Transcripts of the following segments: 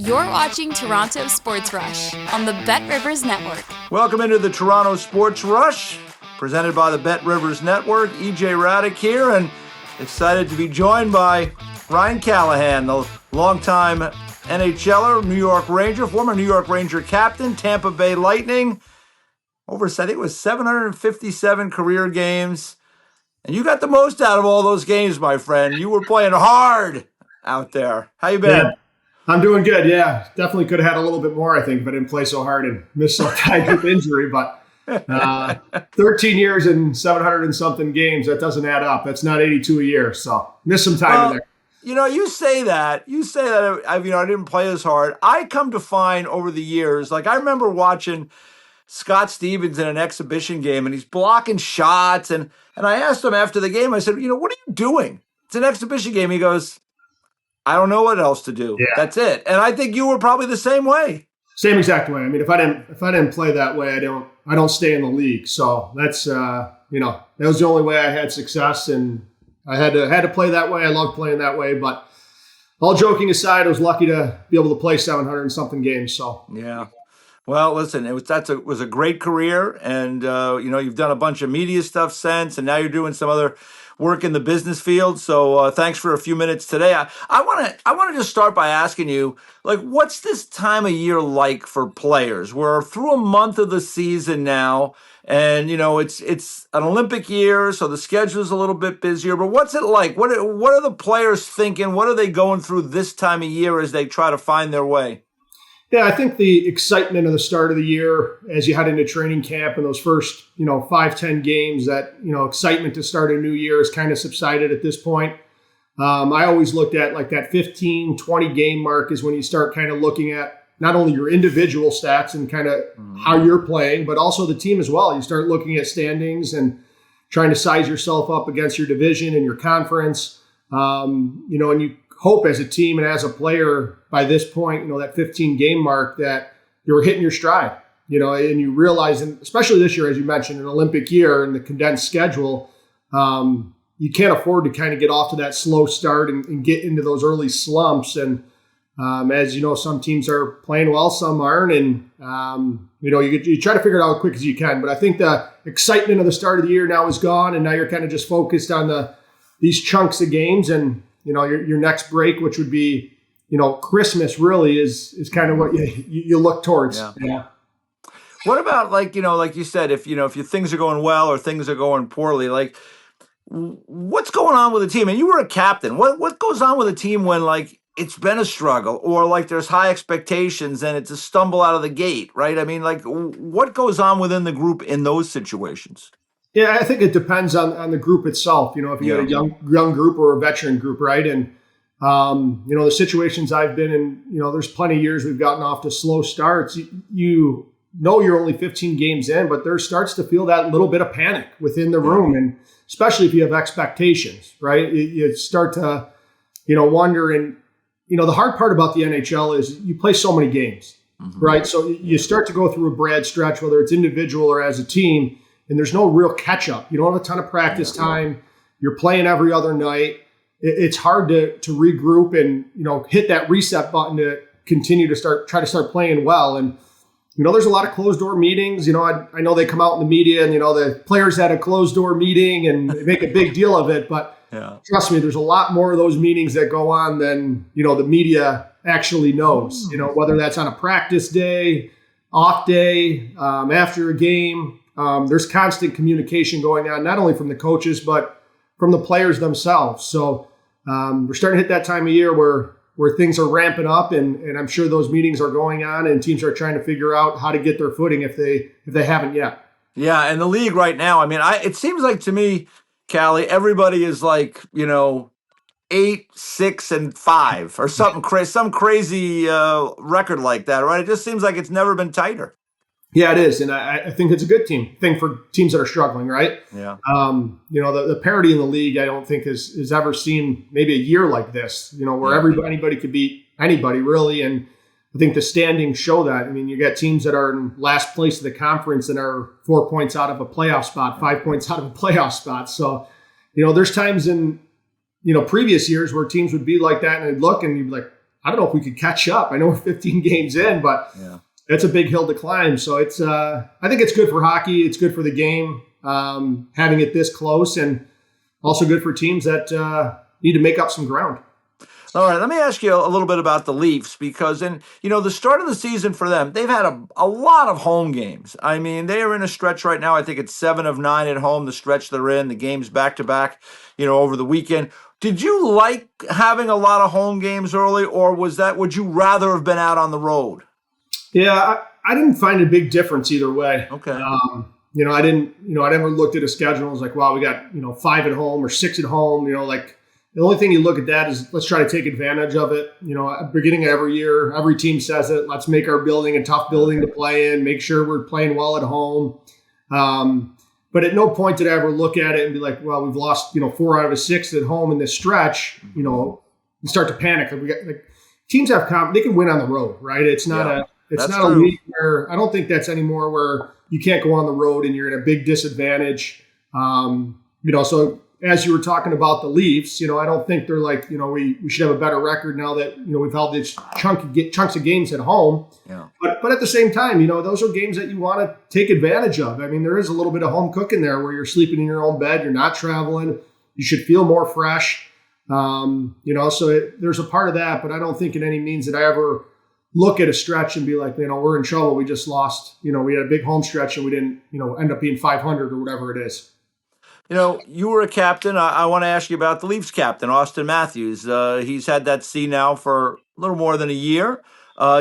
You're watching Toronto Sports Rush on the Bet Rivers Network. Welcome into the Toronto Sports Rush, presented by the Bet Rivers Network. EJ Hradek here, and excited to be joined by Ryan Callahan, the longtime NHLer, New York Ranger, former New York Ranger captain, Tampa Bay Lightning. I think it was 757 career games. And you got the most out of all those games, my friend. You were playing hard out there. How you been? Yeah, I'm doing good. Yeah, definitely could have had a little bit more, I think, if I didn't play so hard and miss so tight with injury. But 13 years and 700 and something games, that doesn't add up. That's not 82 a year. So missed some time in there. You know, you say that I didn't play as hard. I come to find over the years, like I remember watching Scott Stevens in an exhibition game, and he's blocking shots. And I asked him after the game, I said, what are you doing? It's an exhibition game. He goes, I don't know what else to do. Yeah. That's it. And I think you were probably the same way. Same exact way. I mean, if I didn't play that way, I don't stay in the league. So that's that was the only way I had success, and I had to play that way. I loved playing that way. But all joking aside, I was lucky to be able to play 700 and something games. So yeah. Well, listen, it was a great career, and you've done a bunch of media stuff since, and now you're doing some other work in the business field. So thanks for a few minutes today. I want to just start by asking you, like, what's this time of year like for players? We're through a month of the season now, and it's an Olympic year, so the schedule's a little bit busier. But what's it like? What are the players thinking? What are they going through this time of year as they try to find their way? Yeah, I think the excitement of the start of the year as you head into training camp and those first, 5-10 games, that, excitement to start a new year has kind of subsided at this point. I always looked at like that 15, 20 game mark is when you start kind of looking at not only your individual stats and kind of how you're playing, but also the team as well. You start looking at standings and trying to size yourself up against your division and your conference, and you hope as a team and as a player by this point, that 15 game mark that you were hitting your stride, and you realize, and especially this year, as you mentioned, an Olympic year and the condensed schedule, you can't afford to kind of get off to that slow start and get into those early slumps. And as you know, some teams are playing well, some aren't. And, you try to figure it out as quick as you can. But I think the excitement of the start of the year now is gone. And now you're kind of just focused on these chunks of games, and your next break, which would be, Christmas really is kind of what you look towards. Yeah. What about like you said, if your things are going well or things are going poorly, like what's going on with the team? And you were a captain. What goes on with a team when like it's been a struggle or like there's high expectations and it's a stumble out of the gate, right? I mean, like what goes on within the group in those situations? Yeah, I think it depends on the group itself. If you have a young group or a veteran group, right? And the situations I've been in, there's plenty of years we've gotten off to slow starts. You know you're only 15 games in, but there starts to feel that little bit of panic within the room, and especially if you have expectations, right? You start to, wonder. And the hard part about the NHL is you play so many games, right? So you start to go through a bad stretch, whether it's individual or as a team. And there's no real catch up. You don't have a ton of practice time. You're playing every other night. It's hard to regroup and, hit that reset button to continue to try to start playing well. And, there's a lot of closed door meetings. I know they come out in the media and, the players had a closed door meeting and they make a big deal of it. But trust me, there's a lot more of those meetings that go on than, the media actually knows, whether that's on a practice day, off day, after a game. There's constant communication going on, not only from the coaches, but from the players themselves. So we're starting to hit that time of year where things are ramping up, and I'm sure those meetings are going on, and teams are trying to figure out how to get their footing if they haven't yet. Yeah, and the league right now, I mean, it seems like to me, Callie, everybody is like, 8, 6, and 5 or something crazy, some crazy record like that, right? It just seems like it's never been tighter. Yeah, it is. And I think it's a good thing for teams that are struggling, right? Yeah. The parity in the league, I don't think has ever seen maybe a year like this, where anybody could beat anybody really. And I think the standings show that. I mean, you got teams that are in last place of the conference and are 4 points out of a playoff spot, 5 points out of a playoff spot. So, there's times in, previous years where teams would be like that and they'd look and you'd be like, I don't know if we could catch up. I know we're 15 games in, but it's a big hill to climb. So it's I think it's good for hockey. It's good for the game, having it this close, and also good for teams that need to make up some ground. All right, let me ask you a little bit about the Leafs, because the start of the season for them, they've had a lot of home games. I mean, they are in a stretch right now. I think it's 7 of 9 at home, the stretch they're in, the games back-to-back, over the weekend. Did you like having a lot of home games early, or would you rather have been out on the road? Yeah, I didn't find a big difference either way. Okay. I didn't, I never looked at a schedule and was like, wow, we got, 5 at home or 6 at home, the only thing you look at that is let's try to take advantage of it. Beginning of every year, every team says it. Let's make our building a tough building to play in, make sure we're playing well at home. But at no point did I ever look at it and be like, well, we've lost, 4 out of 6 at home in this stretch, and start to panic. Teams have they can win on the road, right? It's not a league where I don't think that's anymore where you can't go on the road and you're in a big disadvantage. So as you were talking about the Leafs, I don't think they're like, we should have a better record now that, we've held these chunks of games at home. Yeah. But at the same time, those are games that you want to take advantage of. I mean, there is a little bit of home cooking there where you're sleeping in your own bed. You're not traveling. You should feel more fresh. So there's a part of that, but I don't think in any means that I ever look at a stretch and be like, we're in trouble. We just lost, we had a big home stretch and we didn't, end up being 500 or whatever it is. You were a captain. I want to ask you about the Leafs captain, Auston Matthews. He's had that C now for a little more than a year.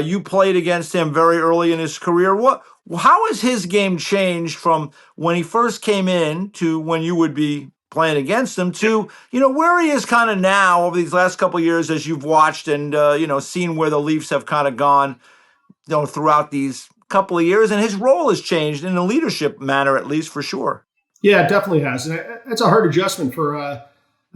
You played against him very early in his career. How has his game changed from when he first came in to when you would be playing against him to, where he is kind of now over these last couple of years as you've watched and, seen where the Leafs have kind of gone, throughout these couple of years, and his role has changed in a leadership manner, at least for sure. Yeah, it definitely has. And that's a hard adjustment for, I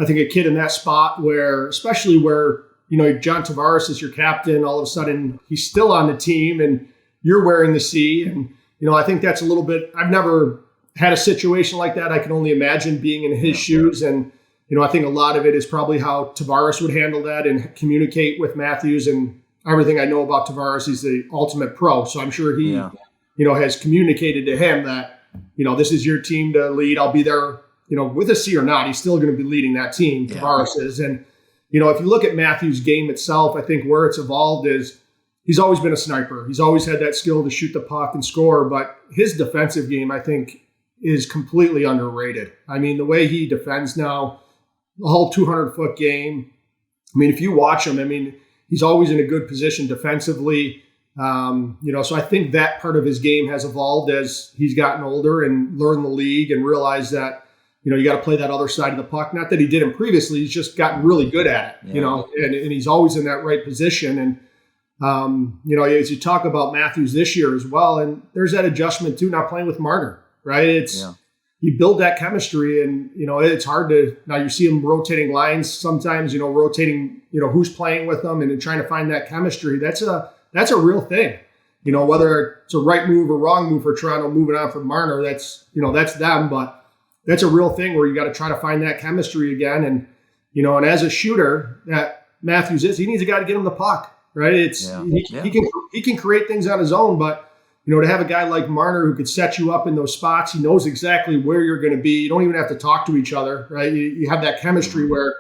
think, a kid in that spot especially where, John Tavares is your captain. All of a sudden, he's still on the team and you're wearing the C. And, I think that's a little bit, I've never had a situation like that. I can only imagine being in his shoes. And, I think a lot of it is probably how Tavares would handle that and communicate with Matthews. And everything I know about Tavares, he's the ultimate pro. So I'm sure he, has communicated to him that, this is your team to lead. I'll be there, with a C or not. He's still going to be leading that team, Tavares is. And, if you look at Matthews' game itself, I think where it's evolved is he's always been a sniper. He's always had that skill to shoot the puck and score. But his defensive game, I think, is completely underrated. I mean, the way he defends now, the whole 200-foot game. I mean, if you watch him, he's always in a good position defensively. So I think that part of his game has evolved as he's gotten older and learned the league and realized that, you got to play that other side of the puck. Not that he didn't previously, he's just gotten really good at it, and he's always in that right position. And, as you talk about Matthews this year as well, and there's that adjustment too, not playing with Marner, right? You build that chemistry and, it's hard to, now you see him rotating lines sometimes, rotating, who's playing with them and trying to find that chemistry. That's a real thing, whether it's a right move or wrong move for Toronto moving on from Marner, that's them, but that's a real thing where you got to try to find that chemistry again. And, and as a shooter that Matthews is, he needs a guy to get him the puck, right? He can create things on his own, but, to have a guy like Marner who could set you up in those spots, he knows exactly where you're going to be. You don't even have to talk to each other, right? You have that chemistry where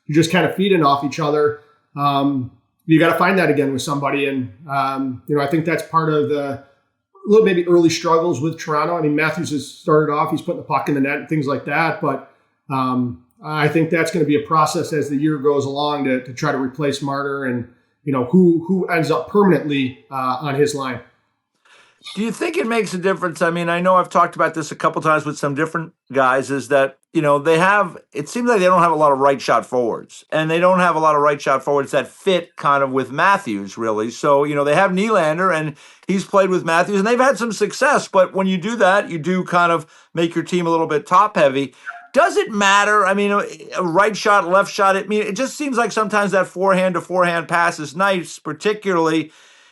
you're just kind of feeding off each other. You got to find that again with somebody. And, I think that's part of the little maybe early struggles with Toronto. I mean, Matthews has started off, he's putting the puck in the net and things like that. But I think that's going to be a process as the year goes along to try to replace Marner and, who ends up permanently on his line. Do you think it makes a difference? I mean, I know I've talked about this a couple times with some different guys, is that, it seems like they don't have a lot of right shot forwards, and they don't have a lot of right shot forwards that fit kind of with Matthews, really. So, they have Nylander, and he's played with Matthews, and they've had some success. But when you do that, you do kind of make your team a little bit top heavy. Does it matter? I mean, a right shot, left shot, it just seems like sometimes that forehand to forehand pass is nice, particularly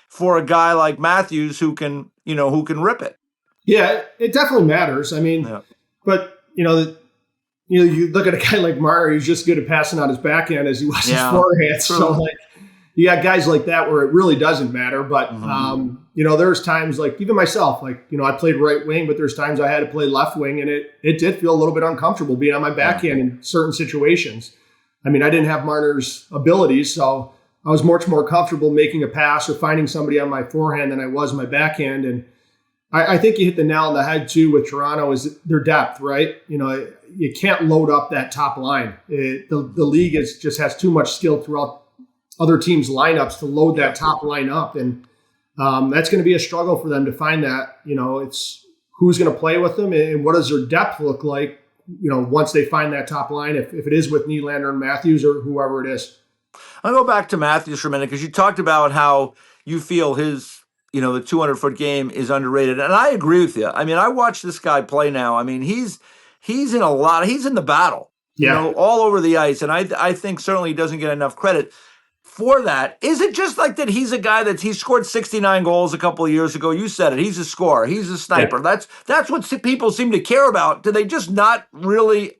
for a guy like Matthews who can rip it. Yeah, it definitely matters. I mean, but, you look at a guy like Marner, he's just good at passing on his backhand as he was his forehand. True. So, you got guys like that where it really doesn't matter. But, there's times like even myself, like, I played right wing, but there's times I had to play left wing, and it did feel a little bit uncomfortable being on my backhand in certain situations. I mean, I didn't have Marner's abilities, so I was much more comfortable making a pass or finding somebody on my forehand than I was my backhand. And I think you hit the nail on the head too with Toronto is their depth, right? You can't load up that top line. The league just has too much skill throughout other teams' lineups to load that top line up. And that's going to be a struggle for them to find that. It's who's going to play with them and what does their depth look like, once they find that top line, if it is with Nylander and Matthews or whoever it is. I'll go back to Matthews for a minute because you talked about how you feel his, the 200-foot game is underrated. And I agree with you. I mean, I watch this guy play now. I mean, he's in he's in the battle, all over the ice. And I think certainly he doesn't get enough credit for that. Is it just like that he's a guy he scored 69 goals a couple of years ago? You said it. He's a scorer. He's a sniper. Yeah. That's what people seem to care about. Do they just not really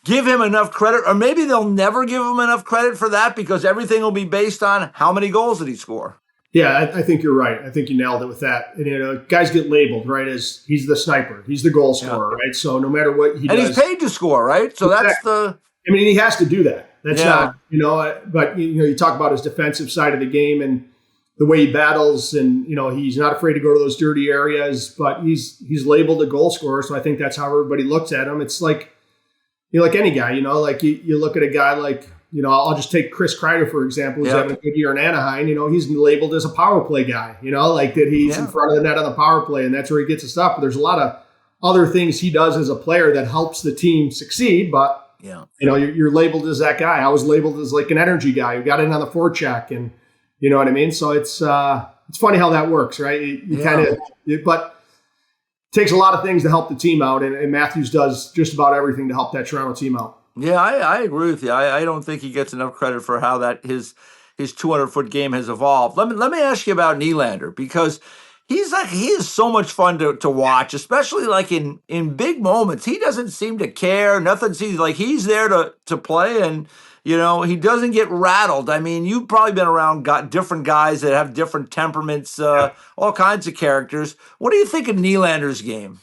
give him enough credit? Or maybe they'll never give him enough credit for that because everything will be based on how many goals did he score? Yeah, I think you're right. I think you nailed it with that. And, guys get labeled, right, as he's the sniper. He's the goal scorer, right? So no matter what he does. And he's paid to score, right? So that's I mean, he has to do that. That's not, but, you talk about his defensive side of the game and the way he battles and, he's not afraid to go to those dirty areas, but he's labeled a goal scorer. So I think that's how everybody looks at him. It's like, like any guy, like you look at a guy like, I'll just take Chris Kreider, for example, who's having a good year in Anaheim. He's labeled as a power play guy, like that he's in front of the net on the power play and that's where he gets his stuff. But there's a lot of other things he does as a player that helps the team succeed. But, you're labeled as that guy. I was labeled as like an energy guy who got in on the forecheck and you know what I mean? So it's funny how that works, right? But it takes a lot of things to help the team out. And Matthews does just about everything to help that Toronto team out. Yeah, I agree with you. I don't think he gets enough credit for how that his 200-foot game has evolved. Let me ask you about Nylander because he is so much fun to watch, especially like in big moments. He doesn't seem to care. Nothing seems like he's there to play, and he doesn't get rattled. I mean, you've probably been around different guys that have different temperaments, all kinds of characters. What do you think of Nylander's game?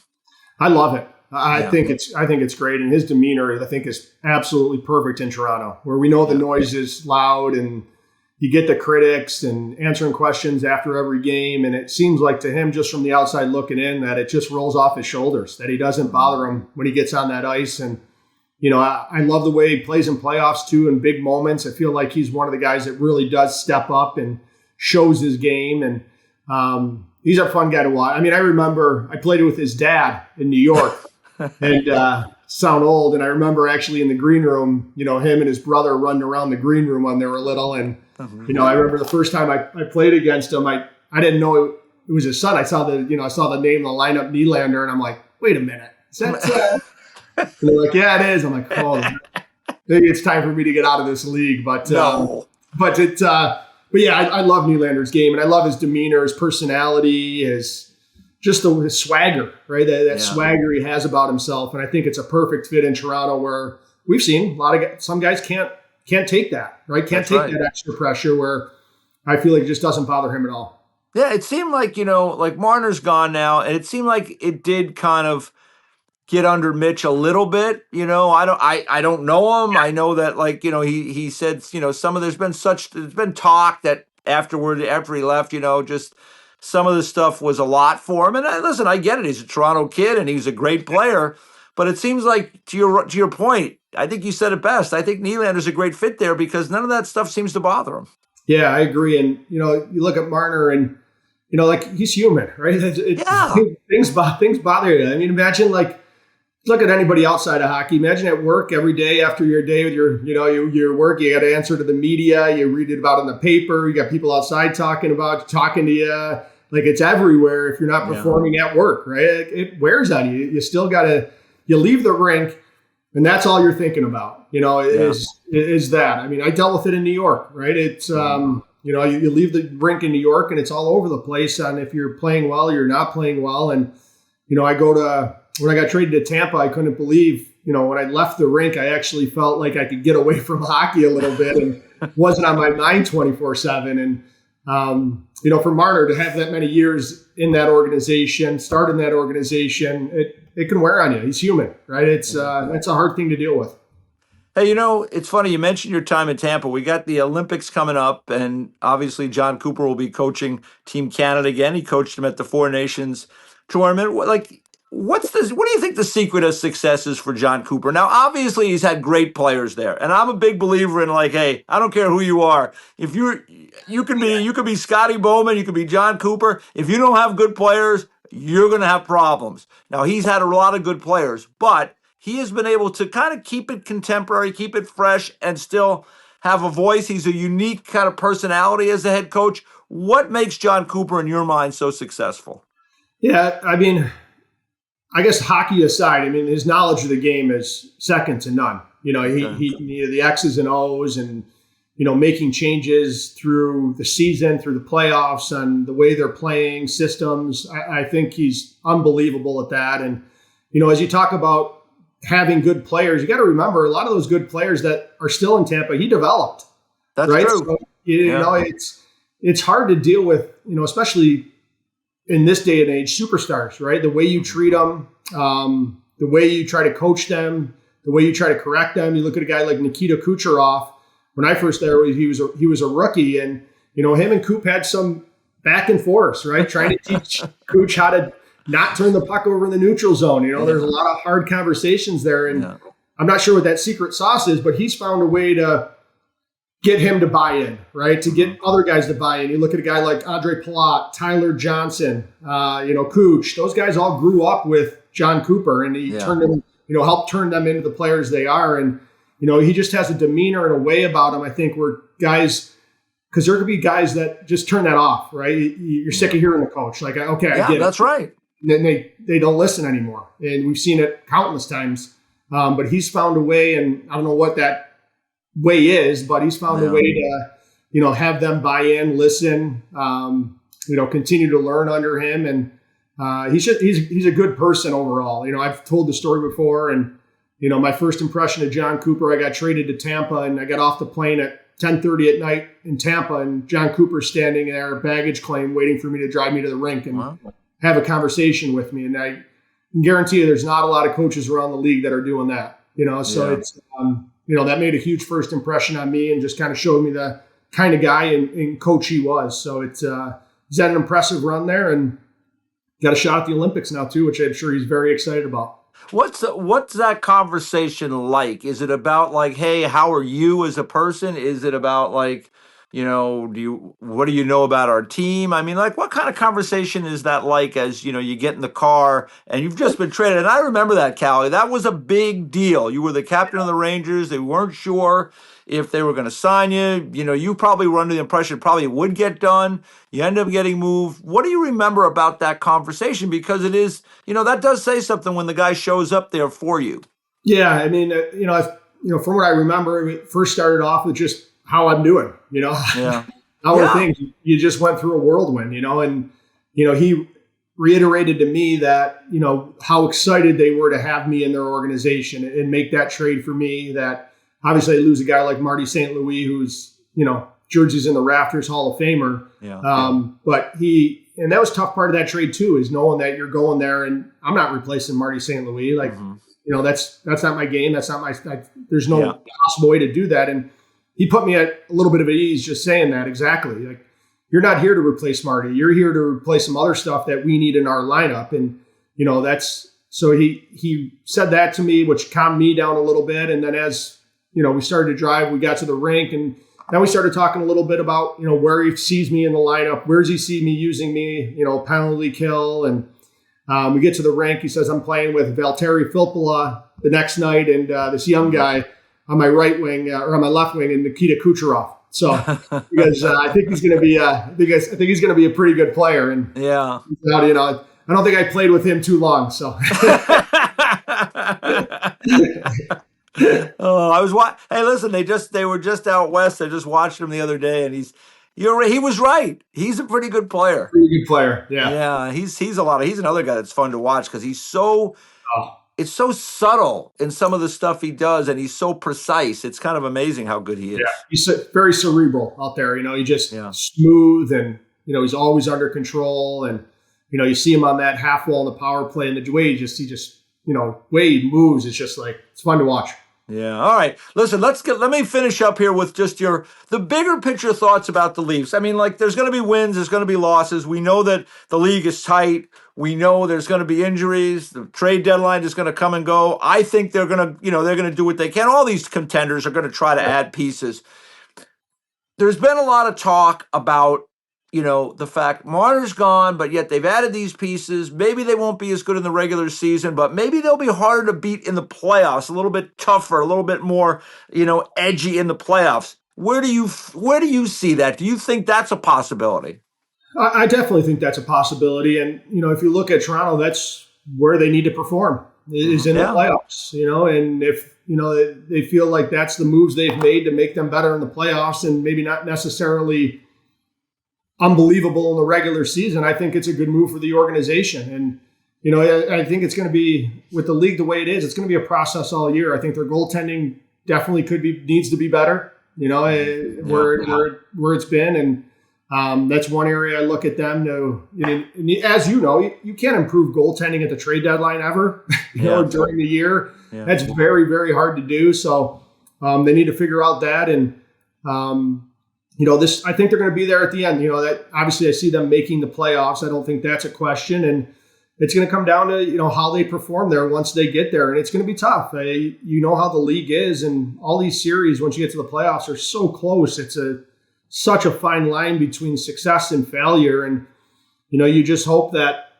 I love it. I think it's great, and his demeanor I think is absolutely perfect in Toronto, where we know the noise is loud, and you get the critics and answering questions after every game, and it seems like to him, just from the outside looking in, that it just rolls off his shoulders, that he doesn't bother him when he gets on that ice. And I love the way he plays in playoffs too, in big moments. I feel like he's one of the guys that really does step up and shows his game, and he's a fun guy to watch. I mean, I remember I played with his dad in New York. And sound old. And I remember actually in the green room, him and his brother running around the green room when they were little. And, I remember the first time I played against him, I didn't know it was his son. I saw the name of the lineup, Nylander, and I'm like, wait a minute. Is that and they're like, yeah, it is. I'm like, oh, maybe it's time for me to get out of this league. But, no. But yeah, I love Nylander's game, and I love his demeanor, his personality, his swagger, right? That swagger he has about himself. And I think it's a perfect fit in Toronto, where we've seen some guys can't take that, right? Can't take that extra pressure, where I feel like it just doesn't bother him at all. Yeah, it seemed like, like Marner's gone now, and it seemed like it did kind of get under Mitch a little bit. I don't know him. Yeah. I know that he said, there's been talk that after he left, just some of the stuff was a lot for him. And listen, I get it. He's a Toronto kid and he's a great player. But it seems like, to your point, I think you said it best. I think Nylander's a great fit there because none of that stuff seems to bother him. Yeah, I agree. And, you look at Marner and, he's human, right? Things bother you. I mean, imagine look at anybody outside of hockey. Imagine at work every day after your day with your work, you got to answer to the media. You read it about in the paper. You got people outside talking to you. Like, it's everywhere if you're not performing at work, right? It wears on you. You still got to, you leave the rink and that's all you're thinking about, is that. I mean, I dealt with it in New York, right? It's, you leave the rink in New York and it's all over the place on if you're playing well or you're not playing well. And, when I got traded to Tampa, I couldn't believe, when I left the rink, I actually felt like I could get away from hockey a little bit. And wasn't on my mind 24/7. And, for Marner to have that many years in that organization, start in that organization, it can wear on you. He's human, right? It's a hard thing to deal with. Hey, it's funny. You mentioned your time in Tampa. We got the Olympics coming up, and obviously Jon Cooper will be coaching Team Canada again. He coached them at the Four Nations tournament. What do you think the secret of success is for Jon Cooper? Now, obviously, he's had great players there, and I'm a big believer in hey, I don't care who you are. If you can be Scotty Bowman, you can be Jon Cooper. If you don't have good players, you're going to have problems. Now, he's had a lot of good players, but he has been able to kind of keep it contemporary, keep it fresh, and still have a voice. He's a unique kind of personality as a head coach. What makes Jon Cooper, in your mind, so successful? Yeah, I guess hockey aside, his knowledge of the game is second to none. He the X's and O's and, making changes through the season, through the playoffs, and the way they're playing systems. I think he's unbelievable at that. And, as you talk about having good players, you got to remember a lot of those good players that are still in Tampa, he developed. That's right? true. So, it's hard to deal with, especially in this day and age, superstars, right? The way you treat them, the way you try to coach them, the way you try to correct them. You look at a guy like Nikita Kucherov. When I first there, he was a rookie, and him and Coop had some back and forth, right? Trying to teach Cooch how to not turn the puck over in the neutral zone. There's a lot of hard conversations there, and I'm not sure what that secret sauce is, but he's found a way to get him to buy in, right? To get other guys to buy in. You look at a guy like Andre Palat, Tyler Johnson, Cooch. Those guys all grew up with Jon Cooper, and he turned them, helped turn them into the players they are. And, he just has a demeanor and a way about him, I think, where guys, because there could be guys that just turn that off, right? You're sick of hearing the coach. Like, okay, I get it. That's right. And then they don't listen anymore. And we've seen it countless times. But he's found a way, and I don't know what that way is, but he's found a way to, have them buy in, listen, continue to learn under him. And he's a good person overall. I've told the story before, and, my first impression of Jon Cooper, I got traded to Tampa, and I got off the plane at 10:30 at night in Tampa, and Jon Cooper's standing there, baggage claim, waiting for me to drive me to the rink and have a conversation with me. And I can guarantee you there's not a lot of coaches around the league that are doing that, so it's, that made a huge first impression on me and just kind of showed me the kind of guy and coach he was. So he's had an impressive run there and got a shot at the Olympics now too, which I'm sure he's very excited about. What's that conversation like? Is it about hey, how are you as a person? Is it about what do you know about our team? What kind of conversation is that like as, you get in the car and you've just been traded? And I remember that, Callie. That was a big deal. You were the captain of the Rangers. They weren't sure if they were going to sign you. You probably were under the impression it probably would get done. You end up getting moved. What do you remember about that conversation? Because it is, that does say something when the guy shows up there for you. Yeah. From what I remember, it first started off with just how I'm doing, how are things? You just went through a whirlwind, and, he reiterated to me that, how excited they were to have me in their organization and make that trade for me. That obviously I lose a guy like Marty St. Louis, who's, Jersey's in the rafters, Hall of Famer. But and that was a tough part of that trade too, is knowing that you're going there and I'm not replacing Marty St. Louis. That's not my game. That's not there's no possible way to do that. And he put me at a little bit of ease just saying that exactly. Like, you're not here to replace Marty. You're here to replace some other stuff that we need in our lineup. And, so he said that to me, which calmed me down a little bit. And then as, we started to drive, we got to the rink, and then we started talking a little bit about, where he sees me in the lineup. Where does he see me using me, penalty kill. And we get to the rink. He says, I'm playing with Valtteri Filppula the next night. And this young guy on my right wing or on my left wing, and Nikita Kucherov. So because I think he's going to be, I think he's going to be a pretty good player. And I don't think I played with him too long. So. Hey, listen, they were just out west. I just watched him the other day, and he was right. He's a pretty good player. Pretty good player. Yeah. Yeah. He's another guy that's fun to watch because he's so it's so subtle in some of the stuff he does, and he's so precise. It's kind of amazing how good he is. Yeah, he's very cerebral out there. He just smooth, and he's always under control. And you see him on that half wall in the power play, and the way he way he moves. It's just like it's fun to watch. Yeah. All right. Listen, let me finish up here with just the bigger picture thoughts about the Leafs. I mean, like, there's going to be wins, there's going to be losses. We know that the league is tight. We know there's going to be injuries. The trade deadline is going to come and go. I think they're going to do what they can. All these contenders are going to try to add pieces. There's been a lot of talk about, the fact Marner's gone, but yet they've added these pieces. Maybe they won't be as good in the regular season, but maybe they'll be harder to beat in the playoffs, a little bit tougher, a little bit more, edgy in the playoffs. Where do you see that? Do you think that's a possibility? I definitely think that's a possibility. And, if you look at Toronto, that's where they need to perform is in the playoffs, and if, they feel like that's the moves they've made to make them better in the playoffs and maybe not necessarily unbelievable in the regular season, I think it's a good move for the organization. And, I think it's going to be, with the league the way it is, it's going to be a process all year. I think their goaltending definitely needs to be better, where it's been. And that's one area I look at them to, as you can't improve goaltending at the trade deadline ever, during the year. Yeah. That's very, very hard to do. So they need to figure out that. And, I think they're going to be there at the end. That obviously I see them making the playoffs. I don't think that's a question. And it's going to come down to, how they perform there once they get there. And it's going to be tough. How the league is, and all these series, once you get to the playoffs, are so close. It's such a fine line between success and failure. And, you just hope that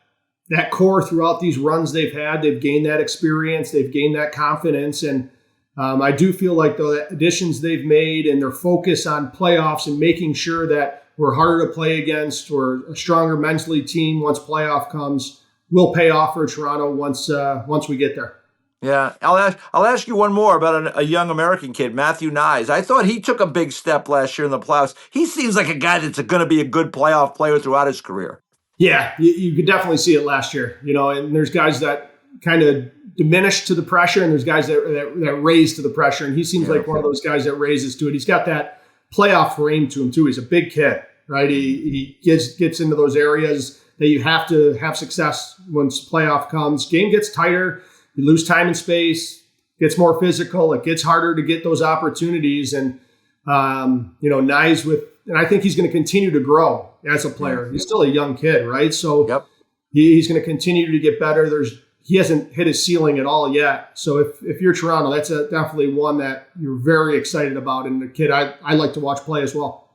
core throughout these runs they've had, they've gained that experience, they've gained that confidence. And I do feel like the additions they've made and their focus on playoffs and making sure that we're harder to play against, we're a stronger mentally team once playoff comes, will pay off for Toronto once we get there. Yeah, I'll ask you one more about a young American kid, Matthew Nyes. I thought he took a big step last year in the playoffs. He seems like a guy that's going to be a good playoff player throughout his career. Yeah, you could definitely see it last year. And there's guys that kind of diminish to the pressure, and there's guys that raise to the pressure. And he seems like one of those guys that raises to it. He's got that playoff frame to him too. He's a big kid, right? He gets into those areas that you have to have success once playoff comes. Game gets tighter. You lose time and space, gets more physical. It gets harder to get those opportunities. And, Nyes and I think he's going to continue to grow as a player. He's still a young kid, right? So he's going to continue to get better. He hasn't hit his ceiling at all yet. So if you're Toronto, that's definitely one that you're very excited about. And the kid I like to watch play as well.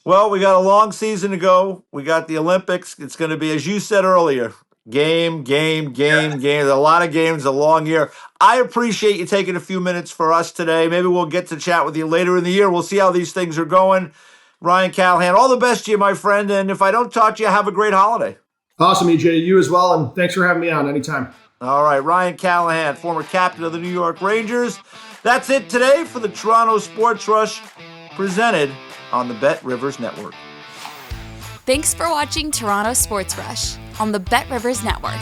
Well, we got a long season to go. We got the Olympics. It's going to be, as you said earlier, game. There's a lot of games, a long year. I appreciate you taking a few minutes for us today. Maybe we'll get to chat with you later in the year. We'll see how these things are going. Ryan Callahan, all the best to you, my friend. And if I don't talk to you, have a great holiday. Awesome, EJ. You as well. And thanks for having me on anytime. All right. Ryan Callahan, former captain of the New York Rangers. That's it today for the Toronto Sports Rush, presented on the Bet Rivers Network. Thanks for watching Toronto Sports Rush on the Bet Rivers Network.